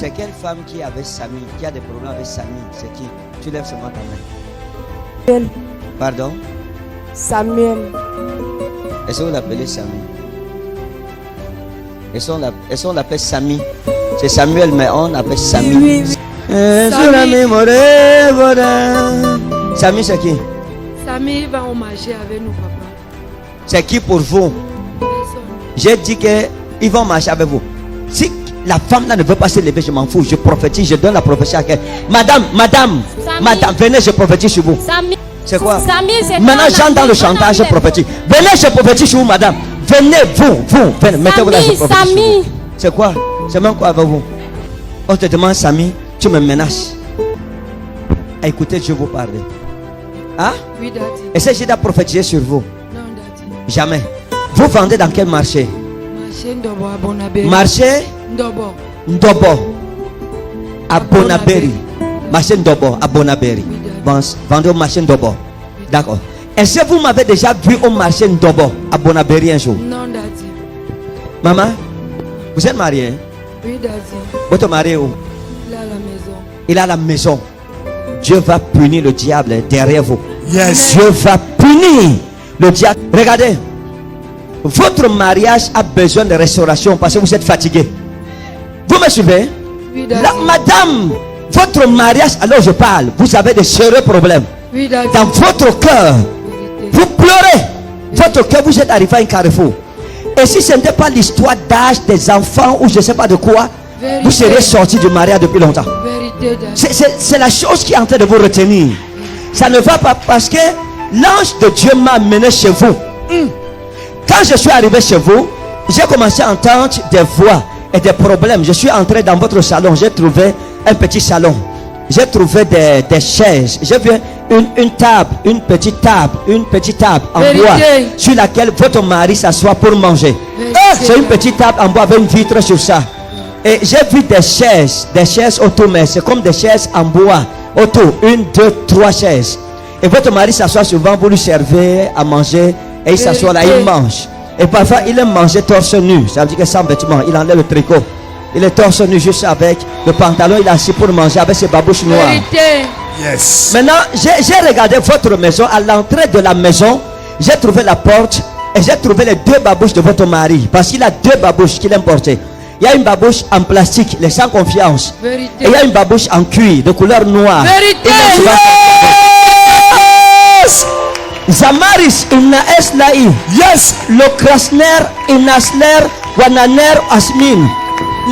C'est quelle femme qui est avec Samy, qui a des problèmes avec Samy? C'est qui? Tu lèves seulement ta main. Samuel. Pardon? Samuel. Est-ce qu'on l'appelait Samy? Est-ce qu'on l'appelle Samy? C'est Samuel, mais on l'appelle Samy. Oui, oui. Samy, c'est qui? Samy va au marché avec nous, papa. C'est qui pour vous? J'ai dit qu'ils vont marcher avec vous. Si la femme là ne veut pas se lever, je m'en fous. Je prophétise, je donne la prophétie à quelqu'un. Madame, venez, je prophétise sur vous. C'est quoi? Maintenant, j'entre dans le chantage, je prophétise. Venez, je prophétise sur vous, madame. Venez, venez, mettez-vous là, je prophétise sur vous. C'est quoi? C'est même quoi avec vous? On te demande, Samy, tu me menaces. Écoutez, je vous parle. Hein? Oui, daddy. Est-ce que j'ai prophétiser sur vous? Non, daddy. Jamais. Vous vendez dans quel marché? Marché Ndobo à Bonaberi. Marché Ndobo. Ndobo à Bonaberi. Marché Ndobo à Bonaberi. Vendez au marché Ndobo. D'accord. Est-ce que vous m'avez déjà vu au marché Ndobo à Bonaberi un jour? Non, daddy. Maman, vous êtes mariée? Oui, daddy. Votre mari est où? Il est à la maison. Il est à la maison. Dieu va punir le diable derrière vous. Yes. Dieu va punir le diable. Regardez. Votre mariage a besoin de restauration parce que vous êtes fatigué. Vous me suivez? Oui, daddy. Là, madame, votre mariage, alors je parle, vous avez de sérieux problèmes. Oui, daddy. Dans votre cœur, vous pleurez. Votre cœur, vous êtes arrivé à un carrefour. Et si ce n'était pas l'histoire d'âge des enfants ou je ne sais pas de quoi, vous seriez sorti du mariage depuis longtemps. Vérité, daddy. C'est la chose qui est en train de vous retenir. Ça ne va pas parce que l'ange de Dieu m'a amené chez vous. Quand je suis arrivé chez vous, j'ai commencé à entendre des voix et des problèmes. Je suis entré dans votre salon. J'ai trouvé un petit salon. J'ai trouvé des chaises. J'ai vu une table, une petite table en bois sur laquelle votre mari s'assoit pour manger. C'est une petite table en bois avec une vitre sur ça. Et j'ai vu des chaises autour, mais c'est comme des chaises en bois autour. 1, 2, 3 chaises. Et votre mari s'assoit souvent pour lui servir à manger. Et il s'assoit là, il mange. Et parfois, il aime manger torse nu. Ça veut dire que sans vêtements, il enlève le tricot. Il est torse nu juste avec le pantalon. Il est assis pour manger avec ses babouches noires. Vérité. Yes. Maintenant, j'ai regardé votre maison. À l'entrée de la maison, j'ai trouvé la porte. Et j'ai trouvé les 2 babouches de votre mari. Parce qu'il a 2 babouches qu'il aime porter. Il y a une babouche en plastique, les sans confiance. Vérité. Et il y a une babouche en cuir de couleur noire. Vérité. Yes. Zamaris Inaeslai. Yes. Lokrasner Inasler Wananer Asmin.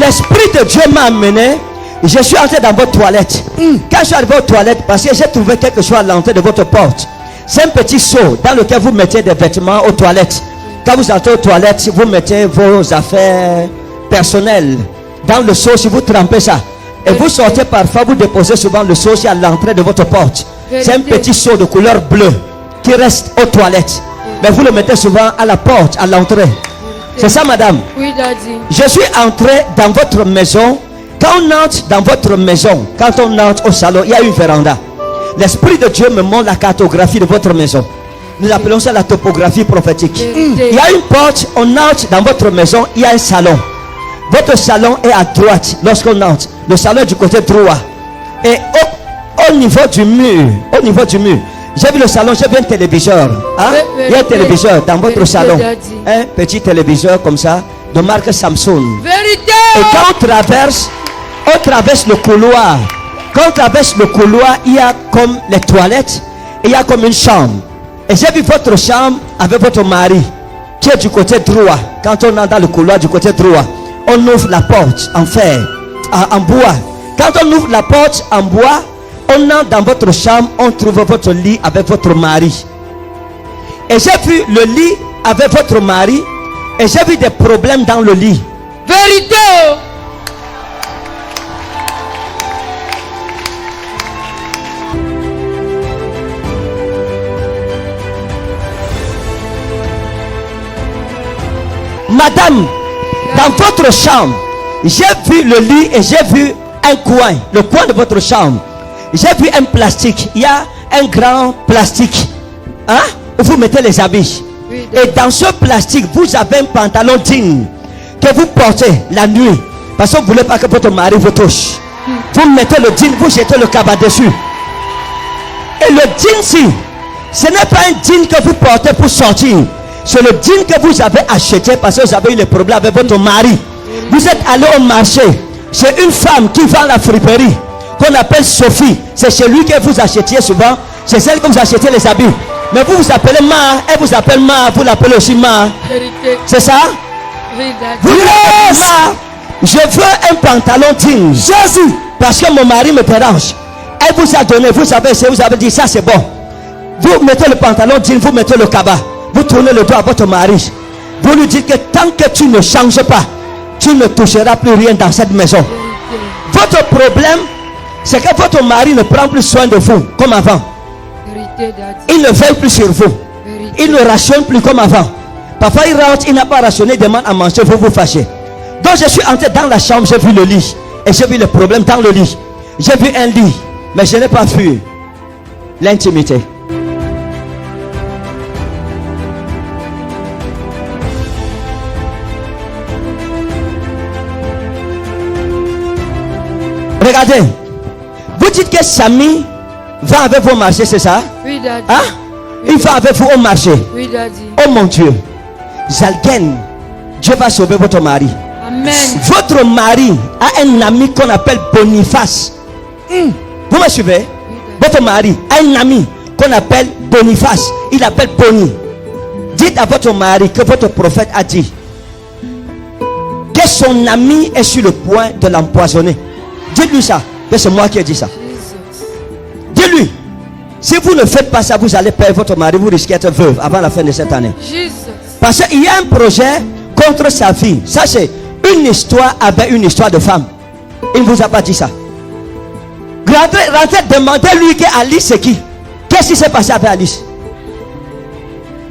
L'esprit de Dieu m'a amené. Je suis entré dans votre toilette. Quand je suis arrivé aux toilettes, parce que j'ai trouvé quelque chose à l'entrée de votre porte. C'est un petit seau dans lequel vous mettez des vêtements aux toilettes. Quand vous entrez aux toilettes, vous mettez vos affaires personnelles dans le seau. Si vous trempez ça et vous sortez parfois, vous déposez souvent le seau à l'entrée de votre porte. C'est un petit seau de couleur bleue qui reste aux toilettes, mais vous le mettez souvent à la porte, à l'entrée. C'est ça, madame? Oui, daddy. Je suis entré dans votre maison. Quand on entre dans votre maison, quand on entre au salon, il y a une véranda. L'esprit de Dieu me montre la cartographie de votre maison. Nous appelons ça la topographie prophétique. Il y a une porte, on entre dans votre maison, il y a un salon. Votre salon est à droite lorsqu'on entre. Le salon est du côté droit. Et au niveau du mur, j'ai vu le salon, j'ai vu un téléviseur. Hein? Il y a un téléviseur dans votre salon. Un petit téléviseur comme ça, de marque Samsung. Vérité. Et quand on traverse le couloir. Quand on traverse le couloir, il y a comme les toilettes. Et il y a comme une chambre. Et j'ai vu votre chambre avec votre mari, qui est du côté droit. Quand on entre dans le couloir du côté droit, on ouvre la porte en fer, en bois. Quand on ouvre la porte en bois, on entre dans votre chambre, on trouve votre lit avec votre mari. Et j'ai vu le lit avec votre mari. Et j'ai vu des problèmes dans le lit. Vérité. Madame, dans votre chambre, j'ai vu le lit et j'ai vu un coin, le coin de votre chambre. J'ai vu un plastique. Il y a un grand plastique, hein, où vous mettez les habits. Et dans ce plastique, vous avez un pantalon digne que vous portez la nuit. Parce que vous ne voulez pas que votre mari vous touche. Vous mettez le jean, vous jetez le cabas dessus. Et le jean, ce n'est pas un jean que vous portez pour sortir. C'est le jean que vous avez acheté parce que vous avez eu des problèmes avec votre mari. Vous êtes allé au marché. C'est une femme qui vend la friperie qu'on appelle Sophie. C'est celui que vous achetiez souvent. C'est celle que vous achetez les habits. Mais vous vous appelez Ma. Elle vous appelle Ma. Vous l'appelez aussi Ma. Vérité. C'est ça? Oui, Daddy. Vous l'appelez Ma. Je veux un pantalon digne. Jésus. Parce que mon mari me dérange. Elle vous a donné. Vous avez dit ça c'est bon. Vous mettez le pantalon digne. Vous mettez le cabas. Vous tournez le dos à votre mari. Vous lui dites que tant que tu ne changes pas, tu ne toucheras plus rien dans cette maison. Votre problème, c'est que votre mari ne prend plus soin de vous comme avant. Vérité, Daddy. Il ne veille plus sur vous. Vérité. Il ne rationne plus comme avant. Parfois il rentre, il n'a pas rationné, il demande à manger, vous vous fâchez. Donc je suis entré dans la chambre, j'ai vu le lit. Et j'ai vu le problème dans le lit. J'ai vu un lit, mais je n'ai pas vu l'intimité. Regardez, vous dites que Samy va avec vous au marché, c'est ça? Oui, Daddy. Hein? Il va avec vous au marché. Oui, Daddy. Oh mon Dieu, Zalken, Dieu va sauver votre mari. Amen. Votre mari a un ami qu'on appelle Boniface. Vous me suivez? Votre mari a un ami qu'on appelle Boniface. Il appelle Boni. Dites à votre mari que votre prophète a dit que son ami est sur le point de l'empoisonner. Dites-lui ça, que c'est moi qui ai dit ça. Jesus. Dis-lui, si vous ne faites pas ça, vous allez perdre votre mari, vous risquez d'être veuve avant la fin de cette année. Jesus. Parce qu'il y a un projet contre sa fille. Ça c'est une histoire avec une histoire de femme. Il ne vous a pas dit ça. Rentrez, demandez-lui que Alice c'est qui. Qu'est-ce qui s'est passé avec Alice?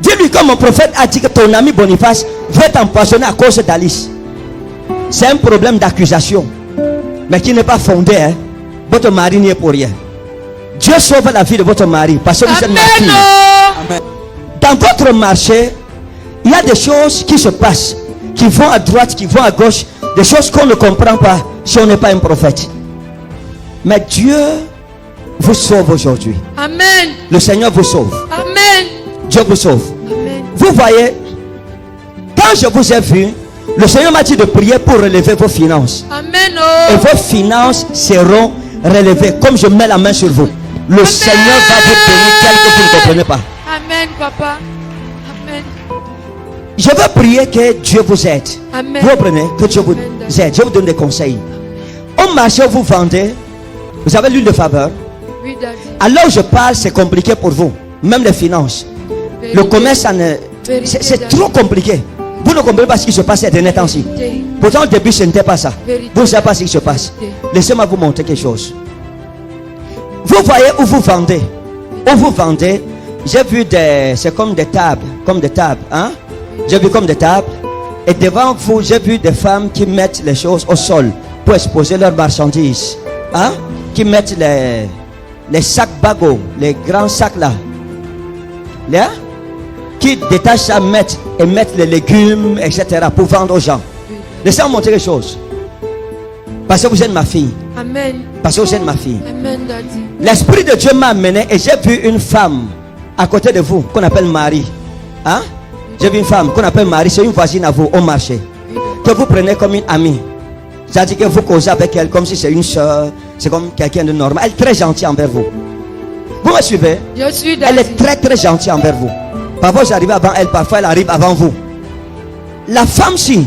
Dis-lui que mon prophète a dit que ton ami Boniface veut t'empoisonner à cause d'Alice. C'est un problème d'accusation, mais qui n'est pas fondé. Hein? Votre mari n'y est pour rien. Dieu sauve la vie de votre mari parce que vous êtes ma fille. Amen. Dans votre marché, il y a des choses qui se passent, qui vont à droite, qui vont à gauche, des choses qu'on ne comprend pas si on n'est pas un prophète. Mais Dieu vous sauve aujourd'hui. Amen. Le Seigneur vous sauve. Amen. Dieu vous sauve. Amen. Vous voyez, quand je vous ai vu, le Seigneur m'a dit de prier pour relever vos finances. Amen. Et Oh. vos finances seront relevées. Comme je mets la main sur vous, le Seigneur va vous bénir tel que vous ne comprenez pas. Amen, papa. Amen. Je veux prier que Dieu vous aide. Amen. Vous comprenez? Que Dieu vous aide. Je vous donne des conseils. Au marché, vous vendez. Vous avez l'huile de faveur. Oui, Daddy. Alors je parle, c'est compliqué pour vous. Même les finances. Vérité. Le commerce, ça ne... Vérité, c'est Daddy. trop compliqué. Vous ne comprenez pas ce qui se passe ces derniers temps-ci. Vérité. Pourtant au début ce n'était pas ça. Vérité. Vous ne savez pas ce qui se passe. Vérité. Laissez-moi vous montrer quelque chose. Vous voyez où vous vendez. Où vous vendez. J'ai vu des... C'est comme des tables. Comme des tables. Hein? J'ai vu comme des tables. Et devant vous, j'ai vu des femmes qui mettent les choses au sol pour exposer leurs marchandises. Hein? Qui mettent les sacs bagots, les grands sacs là. Là? Qui détachent ça, mettent les légumes, etc. pour vendre aux gens. Laissez-moi montrer quelque chose. Parce que vous êtes ma fille. Amen. Parce que vous êtes ma fille. Amen, Daddy. L'Esprit de Dieu m'a amené et j'ai vu une femme à côté de vous qu'on appelle Marie. Hein? J'ai vu une femme qu'on appelle Marie, c'est une voisine à vous au marché. Oui, Daddy. Que vous prenez comme une amie. C'est-à-dire que vous causez avec elle comme si c'est une soeur, c'est comme quelqu'un de normal. Elle est très gentille envers vous. Vous me suivez? Je suis Elle Daddy. est très très gentille envers vous. Parfois j'arrive avant elle, parfois elle arrive avant vous. La femme-ci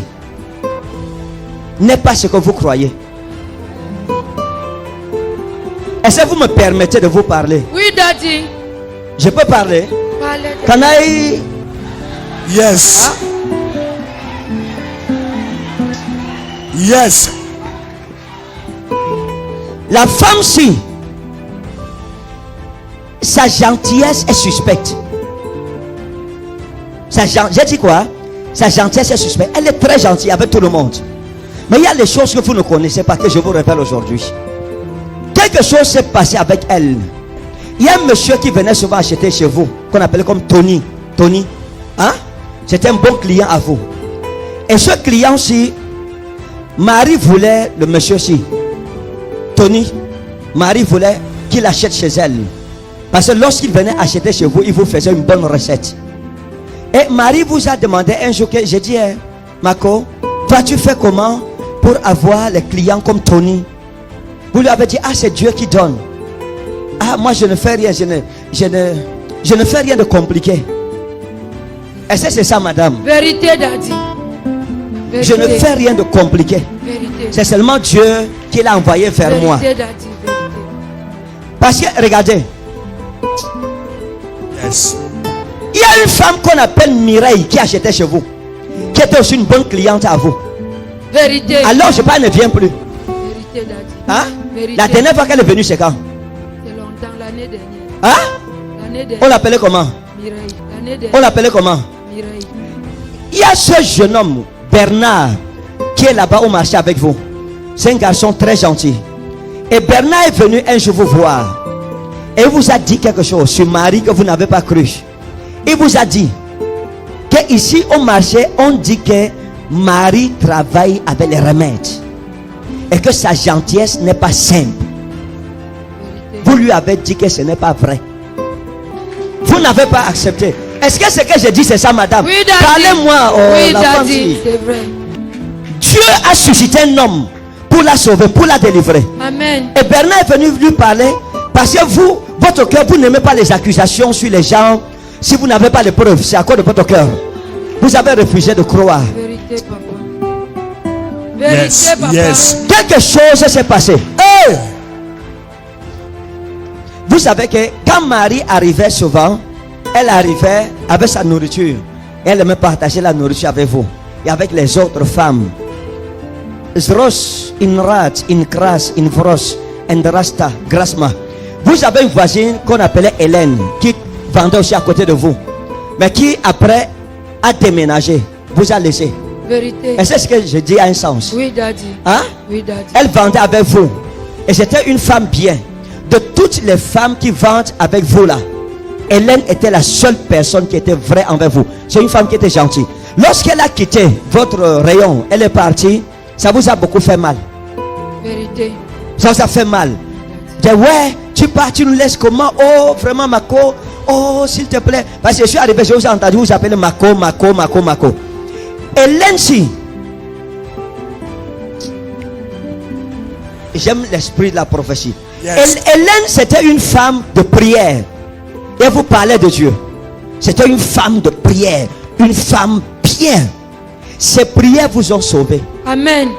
n'est pas ce que vous croyez. Est-ce que vous me permettez de vous parler? Oui, Daddy. Je peux parler? Parlez, Daddy. Can I... Yes. Yes. La femme-ci, sa gentillesse est suspecte. J'ai dit quoi? Sa gentillesse est suspecte. Elle est très gentille avec tout le monde. Mais il y a des choses que vous ne connaissez pas que je vous révèle aujourd'hui. Quelque chose s'est passé avec elle. Il y a un monsieur qui venait souvent acheter chez vous, qu'on appelait comme Tony. Tony, hein? C'était un bon client à vous. Et ce client-ci, Marie voulait le monsieur-ci, Tony. Marie voulait qu'il achète chez elle. Parce que lorsqu'il venait acheter chez vous, il vous faisait une bonne recette. Et Marie vous a demandé un jour que j'ai dit, Marco, toi tu fais comment pour avoir les clients comme Tony? Vous lui avez dit, ah, c'est Dieu qui donne. Ah, moi je ne fais rien, je ne fais rien de compliqué. Est-ce que c'est ça, madame? Vérité, Daddy. Je ne fais rien de compliqué. Vérité. C'est seulement Dieu qui l'a envoyé vers Vérité, moi. Daddy. Vérité. Parce que, regardez, Yes. il y a une femme qu'on appelle Mireille qui achetait chez vous, qui était aussi une bonne cliente à vous. Vérité. Alors, je parle, ne vient plus. Vérité, Daddy. Hein? Vérité. La dernière fois qu'elle est venue, c'est quand? C'est longtemps, l'année dernière. Hein? L'année On dernière. l'appelait comment? Mireille. L'année On dernière. l'appelait comment? Mireille. Il y a ce jeune homme, Bernard, qui est là-bas au marché avec vous. C'est un garçon très gentil. Et Bernard est venu un jour vous voir. Et il vous a dit quelque chose sur Marie que vous n'avez pas cru. Il vous a dit que ici au marché, on dit que Marie travaille avec les remèdes. Et que sa gentillesse n'est pas simple. Vérité. Vous lui avez dit que ce n'est pas vrai. Vous n'avez pas accepté. Est-ce que ce que je dis c'est ça, madame? Oui, Daddy. Parlez-moi, Oui, la femme Daddy. fille. C'est vrai. Dieu a suscité un homme pour la sauver, pour la délivrer. Amen. Et Bernard est venu lui parler parce que vous, votre cœur, vous n'aimez pas les accusations sur les gens. Si vous n'avez pas les preuves, c'est à cause de votre cœur. Vous avez refusé de croire. Vérité, papa. Vérité, Yes. papa. Yes. Quelque chose s'est passé. Hey. Vous savez que quand Marie arrivait souvent, elle arrivait avec sa nourriture. Elle aimait partager la nourriture avec vous et avec les autres femmes. Zros, Inrat, Inkras, Invros, Endrasta, Grasma. Vous avez une voisine qu'on appelait Hélène qui vendait aussi à côté de vous, mais qui après a déménagé, vous a laissé. Vérité. Est-ce que ce que je dis a un sens? Oui, Daddy. Hein? Oui, Daddy. Elle vendait avec vous. Et c'était une femme bien. De toutes les femmes qui vendent avec vous là, Hélène était la seule personne qui était vraie envers vous. C'est une femme qui était gentille. Lorsqu'elle a quitté votre rayon, elle est partie, ça vous a beaucoup fait mal. Vérité. Ça vous a fait mal. Dis ouais, tu pars, tu nous laisses comment? Oh, vraiment Marco. Oh, s'il te plaît. Parce que je suis arrivé, je vous ai entendu vous appeler Marco. Hélène, si. J'aime l'esprit de la prophétie. Yes. Hélène, c'était une femme de prière. Et elle vous parlait de Dieu. C'était une femme de prière. Une femme bien. Ses prières vous ont sauvé. Amen.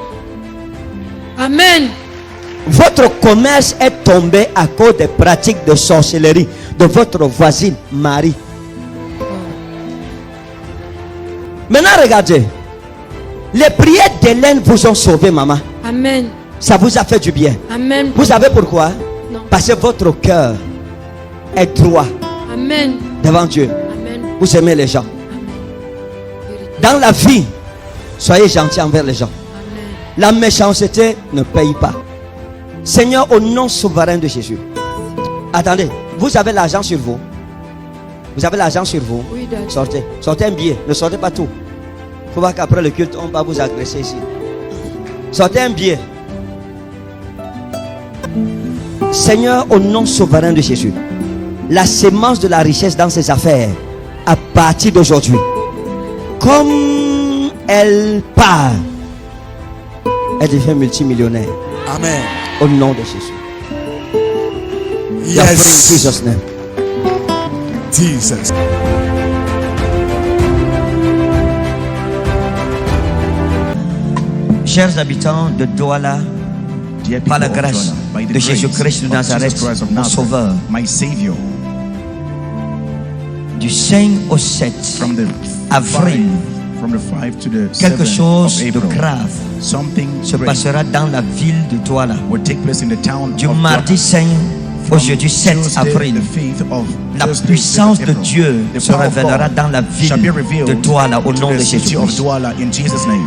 Amen. Votre commerce est tombé à cause des pratiques de sorcellerie de votre voisine Marie. Maintenant, regardez. Les prières d'Hélène vous ont sauvé, maman. Amen. Ça vous a fait du bien. Amen. Vous savez pourquoi? Non. Parce que votre cœur est droit Amen. devant Dieu. Amen. Vous aimez les gens. Vérité. Dans la vie, soyez gentils envers les gens. Amen. La méchanceté ne paye pas. Seigneur, au nom souverain de Jésus. Attendez, vous avez l'argent sur vous. Vous avez l'argent sur vous. Oui, Daddy. Sortez. Sortez un billet. Ne sortez pas tout. Il faut pas qu'après le culte, on va vous agresser ici. Sortez un billet. Seigneur, au nom souverain de Jésus, la sémence de la richesse dans ses affaires, à partir d'aujourd'hui, comme elle part, elle devient multimillionnaire. Amen. Au nom de Jésus. We are praying in Yes. Jesus' name. Jesus. Chers habitants de Douala, Dear par la people of grâce Jonah, by the de grace Jésus-Christ de of Nazareth, Jesus Christ of mon Nazareth, sauveur, my Savior, du 5 au 7 from the avril, 5, from the 5 to the quelque 7th chose of de April, grave something se great passera dans la ville de Douala. will take place in the town Du of mardi Douala. 5 au jeudi 7 Tuesday, avril, the 5th of la Thursday, puissance 7th de April. Dieu The se power of révélera God dans la shall be ville revealed de Douala au to nom the de city of Jésus-Christ. Douala in Jesus' name.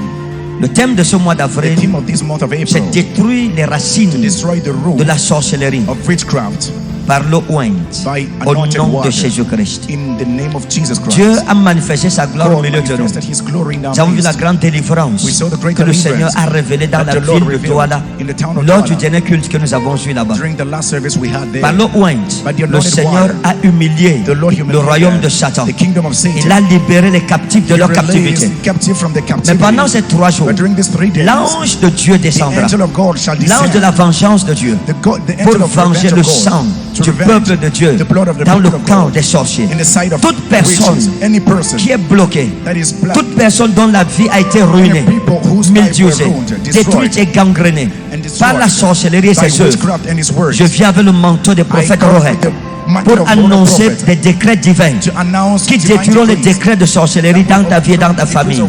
Le thème de ce mois The d'avril, theme of this month of c'est April détruire les to racines destroy the root de la sorcellerie. of witchcraft. par l'eau ointe, by au anointed nom de water. Jésus-Christ. In the name of Jesus Christ. Dieu a manifesté sa gloire au God milieu de nous. manifested His glory in our Nous avons vu la midst. grande délivrance We saw the great que le deliverance Seigneur a révélée dans that la the Lord ville de revealed Douala in the town of lors du Douala. dernier culte que nous avons eu là-bas. During the last service we had there, Par l'eau ointe, by the le anointed Seigneur water, a humilié the Lord le humiliated royaume de Satan. the kingdom of Satan. Il a libéré les captifs de He leur released captivité. the captive from the Mais captivity. pendant ces 3 jours, But during these 3 days, l'ange de Dieu the descendra. angel of God shall L'ange de descend. la vengeance de Dieu The pour angel of venger revenge le of God sang to du revenge peuple de Dieu the blood of the dans le people of camp God des sorciers. in the sight of Toute personne witches, any person qui est bloquée, that is black, toute personne dont la vie a été ruinée, any people whose life were mildiosée, ruined, détruite et gangrénée and destroyed par la sorcellerie et by ses œuvres, witchcraft and his words. je viens avec le manteau des prophètes come Rohet with the mantle pour of God annoncer prophet des décrets divins to announce qui divine détruiront les decrees décrets de sorcellerie dans ta vie et dans ta famille.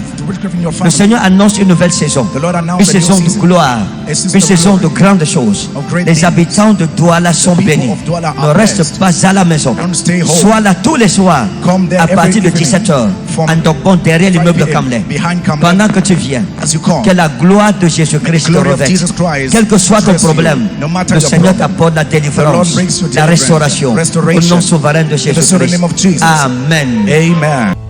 Le Seigneur annonce une nouvelle saison, The Lord announced une a new saison de season, gloire, a season une of saison de glory, grandes choses. of great Les things. habitants de Douala sont people bénis. of Douala Ne are reste blessed. pas à la maison. Don't stay home. Sois là tous les soirs Come there à every partir de evening 17h from en Dogbon derrière 5 l'immeuble de p.m. Kamlé. behind Kamlé. Pendant que tu viens, As you come, que la gloire de Jésus-Christ te glory of revête. Jesus Christ Quel que soit ton dress you. problème, No matter le your Seigneur problem, t'apporte la the délivrance, Lord brings you la deliverance, restauration. Au restoration. nom souverain de In the sovereign Jésus-Christ. name of Jesus. Amen. Amen.